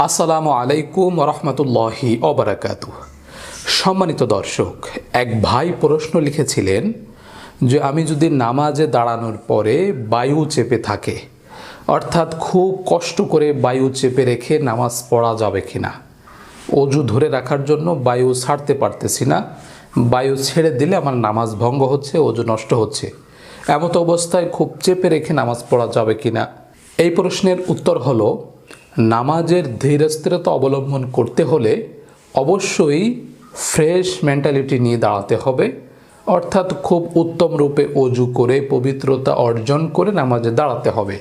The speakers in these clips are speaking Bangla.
আসসালামু আলাইকুম রহমতুল্লাহি ওবারাকাতুহ। সম্মানিত দর্শক, এক ভাই প্রশ্ন লিখেছিলেন যে আমি যদি নামাজে দাঁড়ানোর পরে বায়ু চেপে থাকে, অর্থাৎ খুব কষ্ট করে বায়ু চেপে রেখে নামাজ পড়া যাবে কিনা। অজু ধরে রাখার জন্য বায়ু ছাড়তে পারতেছি না, বায়ু ছেড়ে দিলে আমার নামাজ ভঙ্গ হচ্ছে, অজু নষ্ট হচ্ছে। এমত অবস্থায় খুব চেপে রেখে নামাজ পড়া যাবে কিনা। এই প্রশ্নের উত্তর হলো, নামাজের ধীরস্থিরতা অবলম্বন করতে হলে অবশ্যই ফ্রেশ মেন্টালিটি নিয়ে দাঁড়াতে হবে, অর্থাৎ খুব উত্তম রূপে অজু করে পবিত্রতা অর্জন করে নামাজে দাঁড়াতে হবে।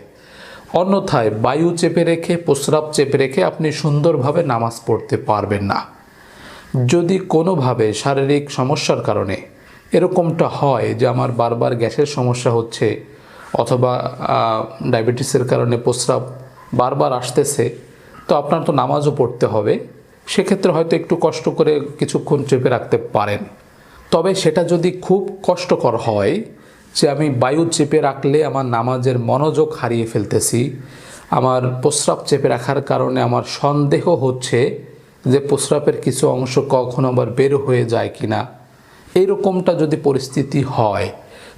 অন্যথায় বায়ু চেপে রেখে, প্রস্রাব চেপে রেখে আপনি সুন্দরভাবে নামাজ পড়তে পারবেন না। যদি কোনোভাবে শারীরিক সমস্যার কারণে এরকমটা হয় যে আমার বারবার গ্যাসের সমস্যা হচ্ছে, অথবা ডায়াবেটিসের কারণে প্রস্রাব বারবার আসতেছে, তো আপনার তো নামাজও পড়তে হবে। সেক্ষেত্রে হয়তো একটু কষ্ট করে কিছুক্ষণ চেপে রাখতে পারেন। তবে সেটা যদি খুব কষ্টকর হয় যে আমি বায়ু চেপে রাখলে আমার নামাজের মনোযোগ হারিয়ে ফেলতেছি, আমার প্রস্রাব চেপে রাখার কারণে আমার সন্দেহ হচ্ছে যে প্রস্রাবের কিছু অংশ কখন আবার বের হয়ে যায় কিনা, এইরকমটা যদি পরিস্থিতি হয়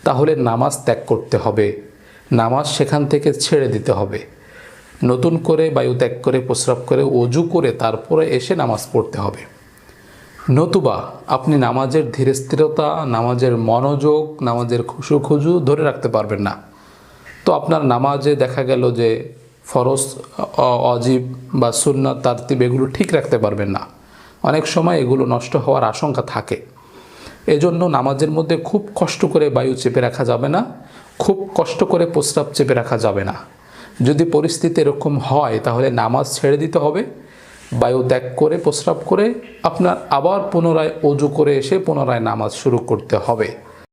তাহলে নামাজ ত্যাগ করতে হবে, নামাজ সেখান থেকে ছেড়ে দিতে হবে। নতুন করে বায়ু ত্যাগ করে, প্রস্রাব করে, অজু করে তারপরে এসে নামাজ পড়তে হবে। নতুবা আপনি নামাজের ধীরস্থিরতা, নামাজের মনোযোগ, নামাজের খুশু ধরে রাখতে পারবেন না। তো আপনার নামাজে দেখা গেল যে ফরজ, অজিব বা সুন্নাত, তারতিব এগুলো ঠিক রাখতে পারবেন না। অনেক সময় এগুলো নষ্ট হওয়ার আশঙ্কা থাকে। এজন্য নামাজের মধ্যে খুব কষ্ট করে বায়ু চেপে রাখা যাবে না, খুব কষ্ট করে প্রস্রাব চেপে রাখা যাবে না। যদি পরিস্থিতি এরকম হয় তাহলে নামাজ ছেড়ে দিতে হবে, বায়ু ত্যাগ করে প্রস্রাব করে আপনার আবার পুনরায় অজু করে এসে পুনরায় নামাজ শুরু করতে হবে।